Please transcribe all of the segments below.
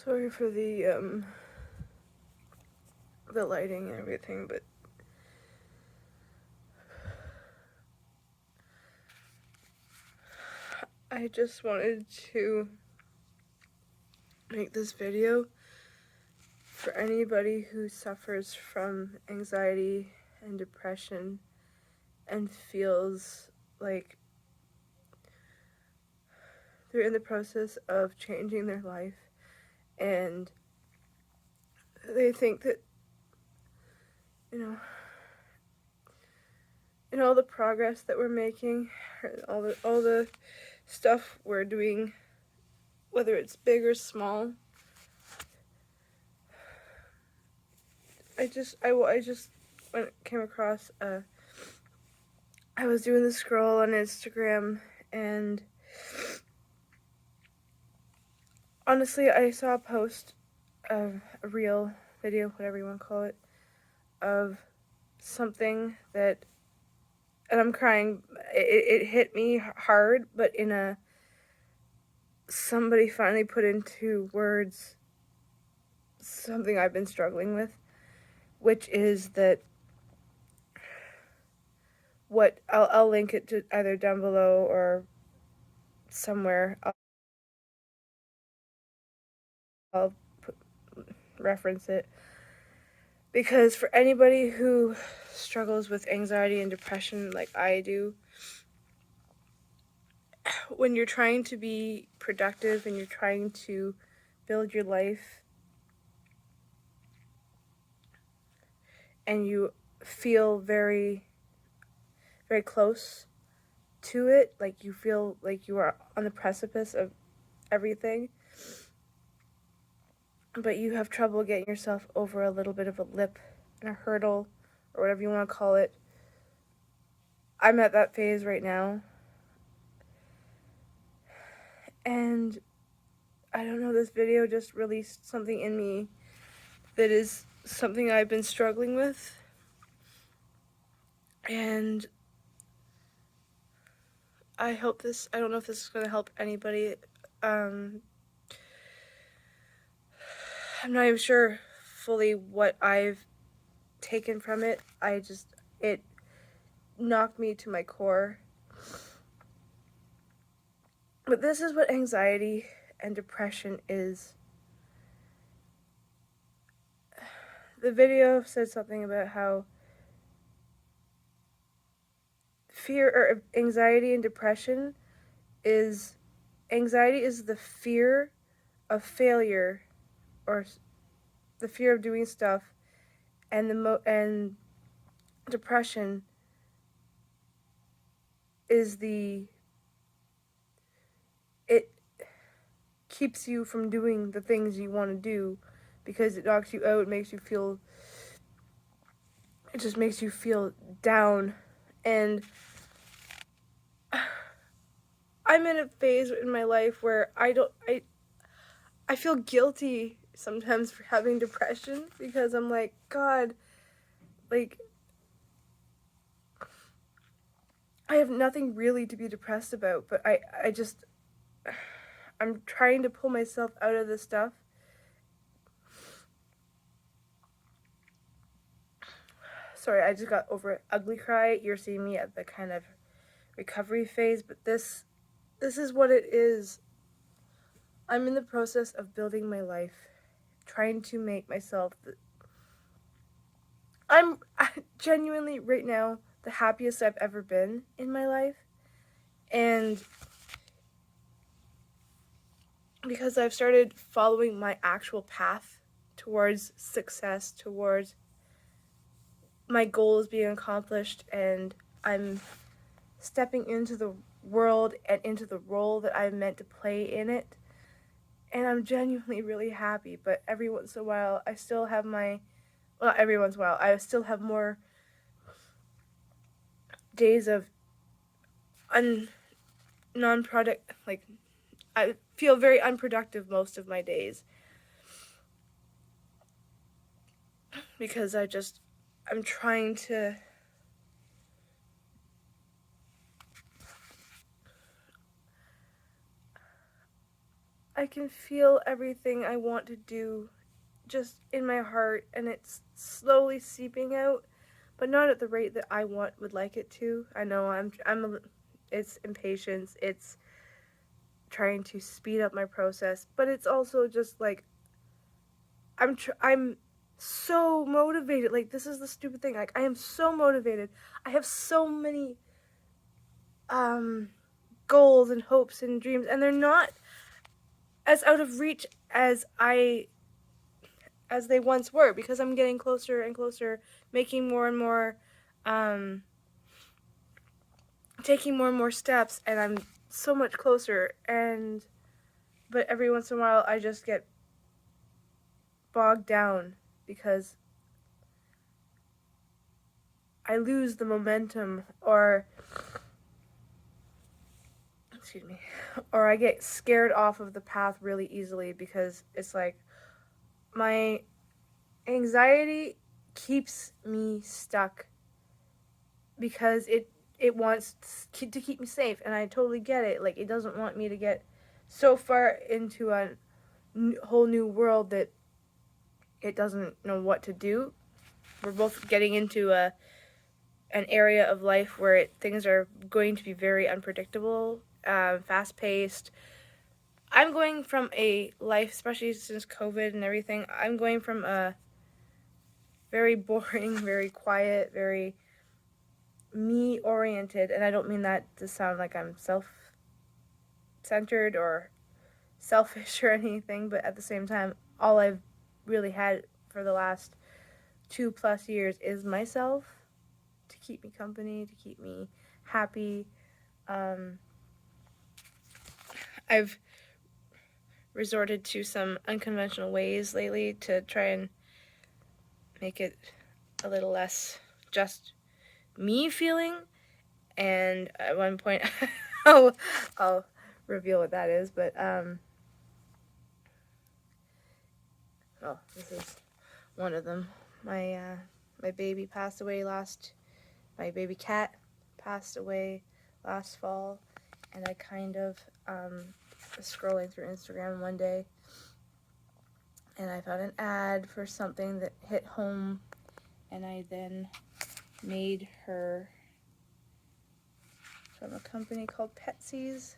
Sorry for the lighting and everything, but I just wanted to make this video for anybody who suffers from anxiety and depression and feels like they're in the process of changing their life and they think that, in all the progress that we're making, all the stuff we're doing, whether it's big or small, I just came across I was doing the scroll on Instagram, and honestly, I saw a post of a reel, video, whatever you want to call it, of something that, and I'm crying, it hit me hard, but somebody finally put into words something I've been struggling with, which is that I'll link it to either down below or somewhere. I'll reference it, because for anybody who struggles with anxiety and depression like I do, when you're trying to be productive and you're trying to build your life and you feel very, very close to it, like you feel like you are on the precipice of everything, but you have trouble getting yourself over a little bit of a lip and a hurdle, or whatever you want to call it. I'm at that phase right now. And I don't know, this video just released something in me that is something I've been struggling with. And I don't know if this is going to help anybody. I'm not even sure fully what I've taken from it. It knocked me to my core. But this is what anxiety and depression is. The video said something about how anxiety and depression anxiety is the fear of failure, or the fear of doing stuff, and depression is it keeps you from doing the things you want to do, because it knocks you out, it just makes you feel down. And I'm in a phase in my life where I feel guilty sometimes for having depression, because I'm like, God, like, I have nothing really to be depressed about, but I'm trying to pull myself out of this stuff. Sorry, I just got over an ugly cry. You're seeing me at the kind of recovery phase, but this is what it is. I'm in the process of building my life, trying to make myself I'm genuinely right now the happiest I've ever been in my life. And because I've started following my actual path towards success, towards my goals being accomplished, and I'm stepping into the world and into the role that I'm meant to play in it. And I'm genuinely really happy, but every once in a while I still have not every once in a while, I still have more days of non-product, like, I feel very unproductive most of my days, because I'm trying to I can feel everything I want to do just in my heart, and it's slowly seeping out, but not at the rate that I would like it to. I know it's impatience, it's trying to speed up my process, but it's also just like I'm so motivated. Like, this is the stupid thing. Like, I am so motivated. I have so many goals and hopes and dreams, and they're not as out of reach as they once were, because I'm getting closer and closer, making more and more taking more and more steps, and I'm so much closer. But every once in a while I just get bogged down because I lose the momentum, or I get scared off of the path really easily, because it's like my anxiety keeps me stuck because it wants to keep me safe, and I totally get it. Like, it doesn't want me to get so far into a whole new world that it doesn't know what to do. We're both getting into an area of life where things are going to be very unpredictable, fast-paced. I'm going from a life, especially since COVID and everything, I'm going from a very boring, very quiet, very me-oriented, and I don't mean that to sound like I'm self-centered or selfish or anything, but at the same time, all I've really had for the last 2+ years is myself, to keep me company, to keep me happy. I've resorted to some unconventional ways lately to try and make it a little less just me feeling, and at one point I'll reveal what that is, but this is one of them. My baby passed away my baby cat passed away last fall, and I kind of was scrolling through Instagram one day, and I found an ad for something that hit home, and I then made her from a company called Petsies.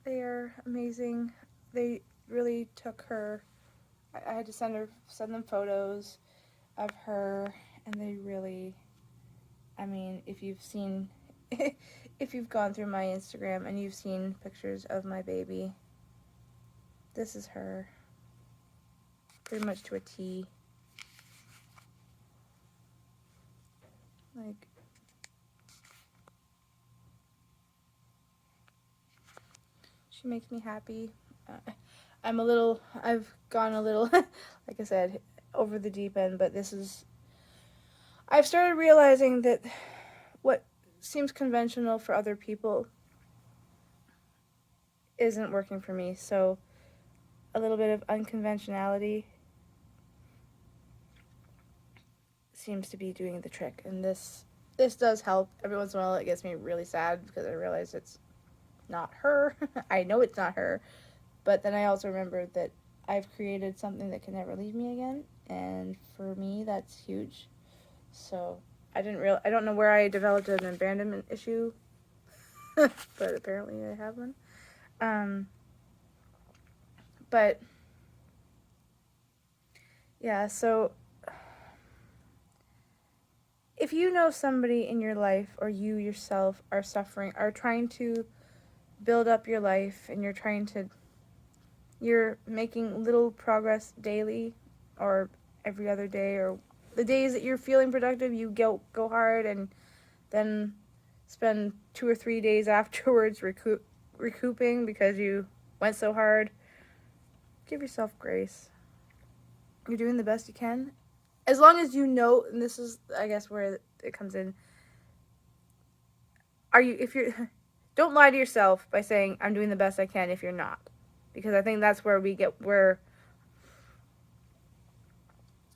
They are amazing. They really took her. I had to send them photos of her, and they really, I mean, if you've gone through my Instagram and you've seen pictures of my baby, this is her, pretty much to a T. Like, she makes me happy. I've gone a little, like I said, over the deep end, but I've started realizing that what seems conventional for other people isn't working for me, so a little bit of unconventionality seems to be doing the trick, and this does help. Every once in a while it gets me really sad because I realize it's not her. I know it's not her, but then I also remember that I've created something that can never leave me again, and for me that's huge. So I don't know where I developed an abandonment issue, but apparently I have one. But yeah, so if you know somebody in your life, or you yourself are trying to build up your life, and you're making little progress daily or every other day, or the days that you're feeling productive, you go hard and then spend 2 or 3 days afterwards recouping because you went so hard. Give yourself grace. You're doing the best you can. As long as you know, and this is, I guess, where it comes in. Don't lie to yourself by saying, I'm doing the best I can, if you're not. Because I think that's where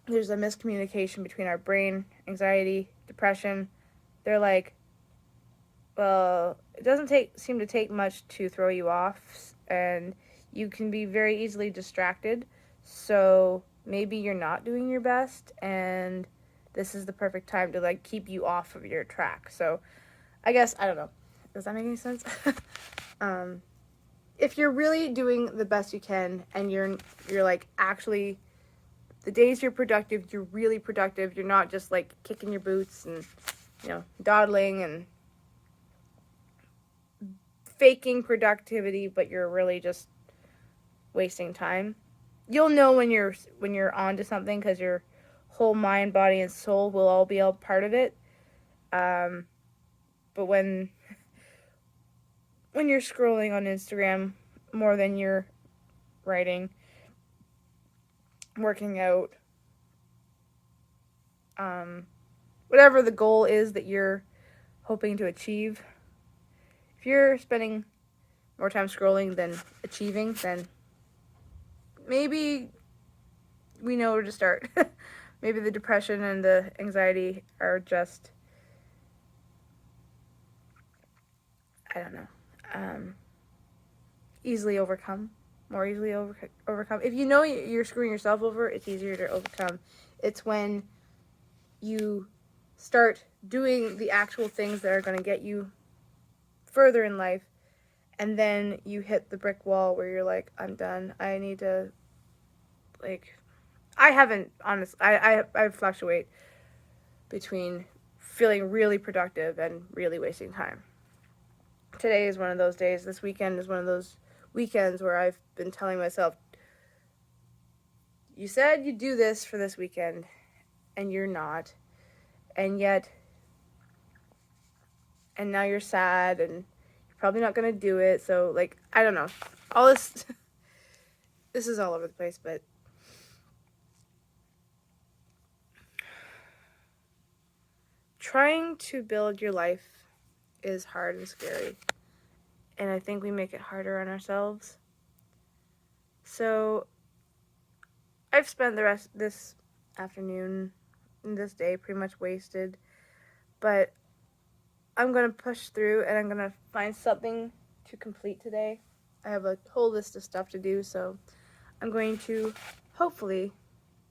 there's a miscommunication between our brain, anxiety, depression. They're like, well, it doesn't seem to take much to throw you off, and you can be very easily distracted. So maybe you're not doing your best, and this is the perfect time to like keep you off of your track. So I guess, I don't know. Does that make any sense? If you're really doing the best you can, and you're like actually, the days you're productive, you're really productive. You're not just like kicking your boots and, you know, dawdling and faking productivity, but you're really just wasting time. You'll know when you're onto something, because your whole mind, body, and soul will all be part of it. But when you're scrolling on Instagram more than you're writing, working out, whatever the goal is that you're hoping to achieve, if you're spending more time scrolling than achieving, then maybe we know where to start. Maybe the depression and the anxiety are just, I don't know, easily overcome, more easily overcome. If you know you're screwing yourself over, it's easier to overcome. It's when you start doing the actual things that are going to get you further in life, and then you hit the brick wall where you're like, I'm done. I need to, like, I haven't, honestly, I fluctuate between feeling really productive and really wasting time. Today is one of those days. This weekend is one of those weekends where I've been telling myself, you said you'd do this for this weekend, and you're not. And yet, and now you're sad, and you're probably not going to do it. So, like, I don't know. All this, this is all over the place, but trying to build your life is hard and scary. And I think we make it harder on ourselves. So I've spent the rest this afternoon and this day pretty much wasted. But I'm going to push through, and I'm going to find something to complete today. I have a whole list of stuff to do, so I'm going to hopefully,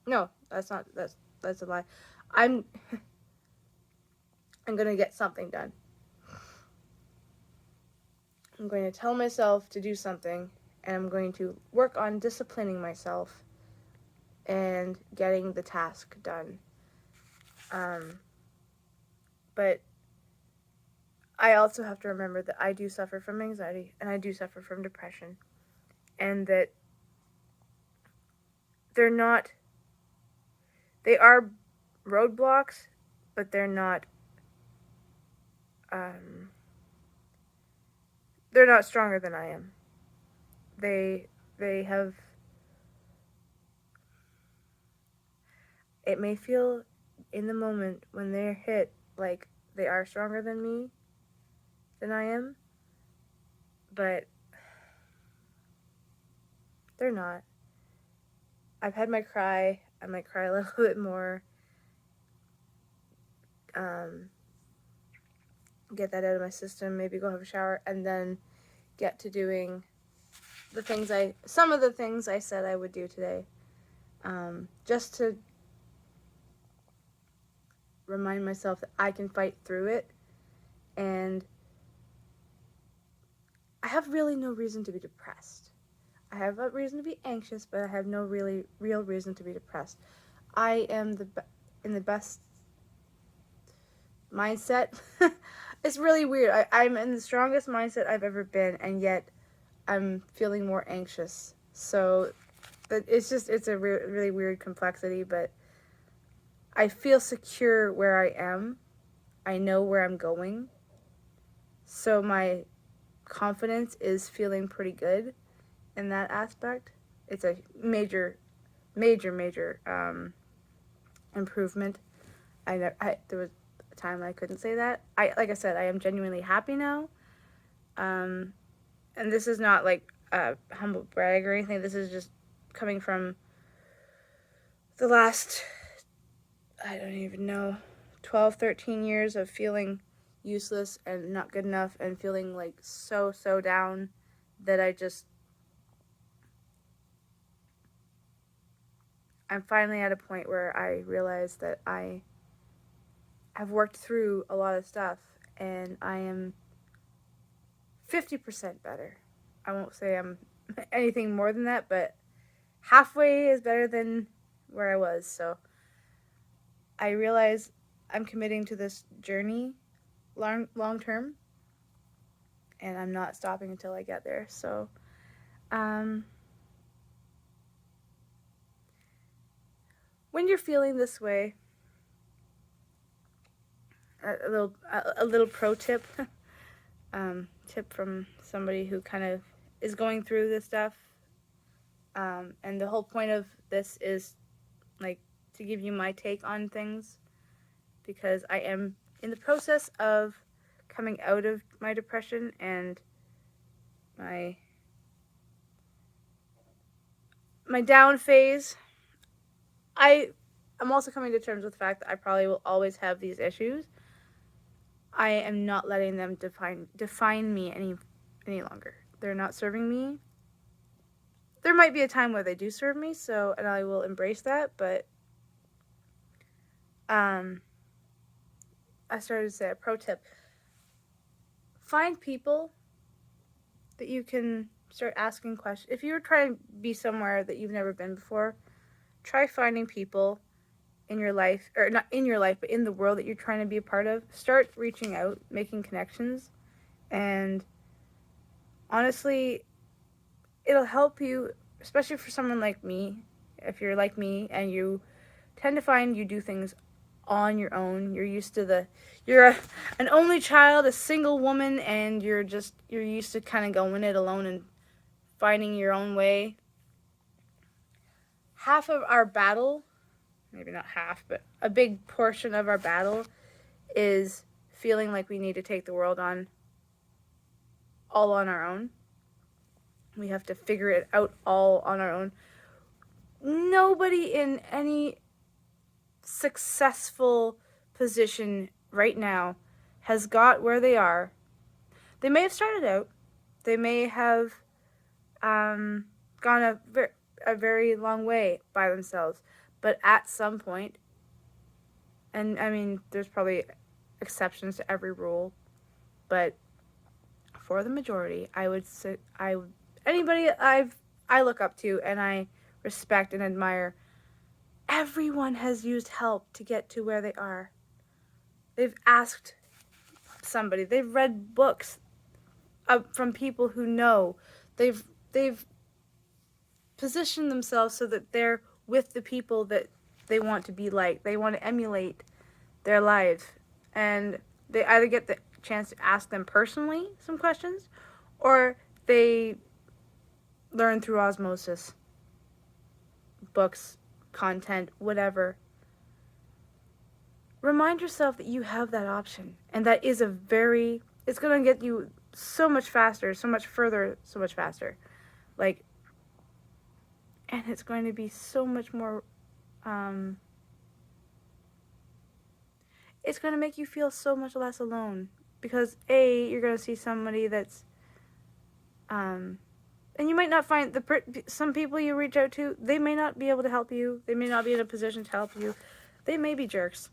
no, that's a lie. I'm going to get something done. I'm going to tell myself to do something, and I'm going to work on disciplining myself and getting the task done. But I also have to remember that I do suffer from anxiety, and I do suffer from depression, and that they are roadblocks, but they're not stronger than I am. They have, it may feel in the moment when they're hit like they are stronger than I am, but they're not. I've had my cry. I might cry a little bit more. Get that out of my system, maybe go have a shower, and then get to doing some of the things I said I would do today. Just to remind myself that I can fight through it, and I have really no reason to be depressed. I have a reason to be anxious, but I have no real reason to be depressed. I am in the best mindset. It's really weird. I'm in the strongest mindset I've ever been, and yet I'm feeling more anxious. So it's a really weird complexity, but I feel secure where I am. I know where I'm going. So my confidence is feeling pretty good in that aspect. It's a major improvement. There was a time I couldn't say that. Like I said, I am genuinely happy now. And this is not like a humble brag or anything. This is just coming from the last, I don't even know, 12, 13 years of feeling useless and not good enough, and feeling like so down that I just I'm finally at a point where I realize that I have worked through a lot of stuff and I am 50% better. I won't say I'm anything more than that, but halfway is better than where I was. So I realize I'm committing to this journey long term, and I'm not stopping until I get there. So when you're feeling this way, a little pro tip, tip from somebody who kind of is going through this stuff. And the whole point of this is like to give you my take on things, because I am in the process of coming out of my depression and my down phase. I'm also coming to terms with the fact that I probably will always have these issues. I am not letting them define me any longer. They're not serving me. There might be a time where they do serve me, and I will embrace that, but I started to say a pro tip. Find people that you can start asking questions. If you're trying to be somewhere that you've never been before, try finding people in your life, or not in your life, but in the world that you're trying to be a part of. Start reaching out, making connections, and honestly, it'll help you, especially for someone like me. If you're like me and you tend to find you do things on your own, you're an only child, a single woman, and you're used to kind of going it alone and finding your own way. Half of our battle, maybe not half, but a big portion of our battle is feeling like we need to take the world on all on our own. We have to figure it out all on our own. Nobody in any successful position right now has got where they are. They may have started out. They may have gone a very long way by themselves. But at some point, and I mean, there's probably exceptions to every rule, but for the majority, I would say anybody I look up to and I respect and admire, everyone has used help to get to where they are. They've asked somebody. They've read books from people who know. They've positioned themselves so that they're with the people that they want to be like. They want to emulate their lives. And they either get the chance to ask them personally some questions, or they learn through osmosis. Books, content, whatever. Remind yourself that you have that option. And that is it's going to get you so much faster, so much further, so much faster. And it's going to be so much more, it's going to make you feel so much less alone. Because you're going to see somebody that's, and you might not find some people you reach out to, they may not be able to help you. They may not be in a position to help you. They may be jerks.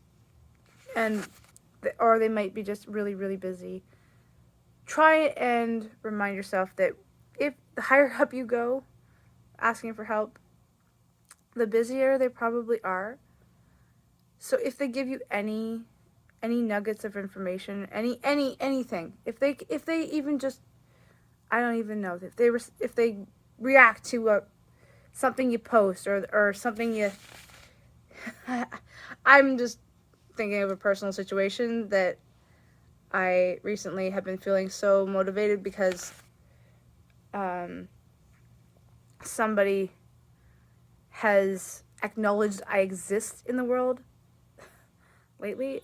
Or they might be just really, really busy. Try and remind yourself that if the higher up you go, asking for help, the busier they probably are. So if they give you any nuggets of information, anything, if they even just, I don't even know, if they react to something you post or something you I'm just thinking of a personal situation that I recently have been feeling so motivated because somebody has acknowledged I exist in the world lately.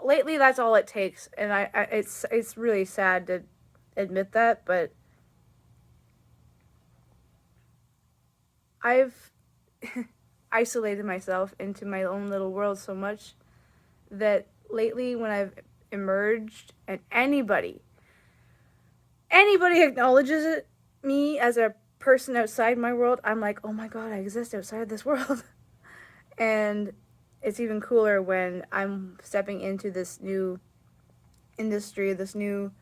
That's all it takes, and it's really sad to admit that, but I've isolated myself into my own little world so much that lately when I've emerged and anybody acknowledges me as a person outside my world, I'm like, oh my god, I exist outside this world. And it's even cooler when I'm stepping into this new industry, this new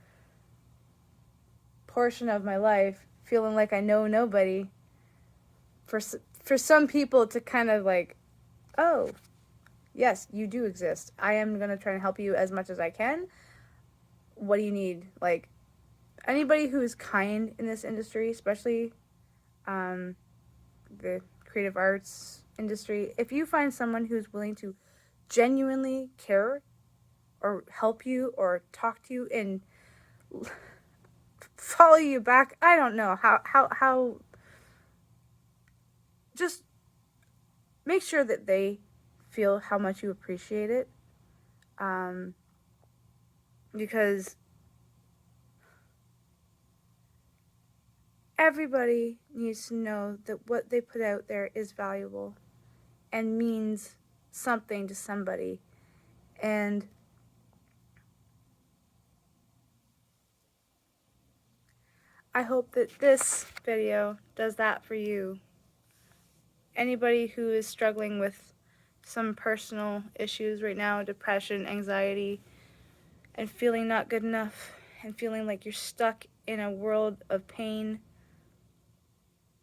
portion of my life, feeling like I know nobody. For some people to kind of like, oh, yes, you do exist. I am going to try and help you as much as I can. What do you need? Like, anybody who is kind in this industry, especially the creative arts industry, if you find someone who's willing to genuinely care or help you or talk to you and follow you back, I don't know how just make sure that they feel how much you appreciate it, because everybody needs to know that what they put out there is valuable and means something to somebody. And I hope that this video does that for you. Anybody who is struggling with some personal issues right now, depression, anxiety, and feeling not good enough, and feeling like you're stuck in a world of pain,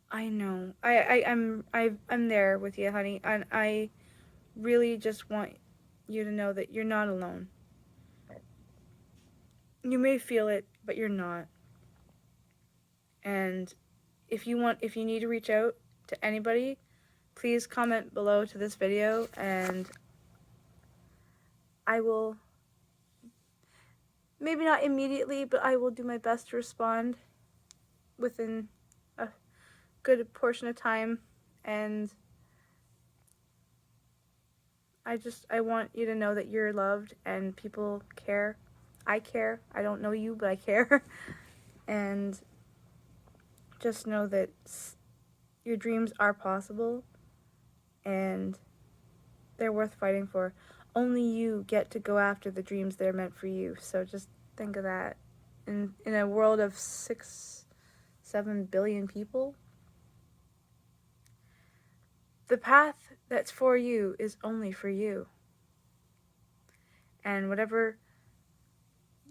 I know. I'm there with you, honey. And I really just want you to know that you're not alone. You may feel it, but you're not. And if you need to reach out to anybody, please comment below to this video, and I will, maybe not immediately, but I will do my best to respond within a good portion of time. And I want you to know that you're loved and people care. I care. I don't know you, but I care. And just know that your dreams are possible and they're worth fighting for. Only you get to go after the dreams that are meant for you. So just think of that. In a world of 6-7 billion people, the path that's for you is only for you. And whatever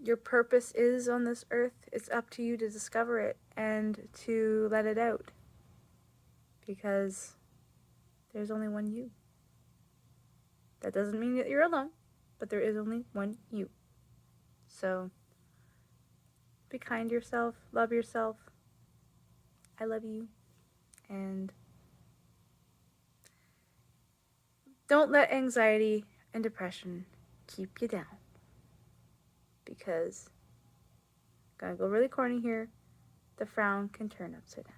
your purpose is on this earth, it's up to you to discover it and to let it out. Because there's only one you. That doesn't mean that you're alone, but there is only one you. So be kind to yourself, love yourself. I love you. And don't let anxiety and depression keep you down. Because, gonna go really corny here, the frown can turn upside down.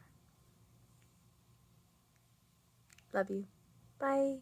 Love you. Bye.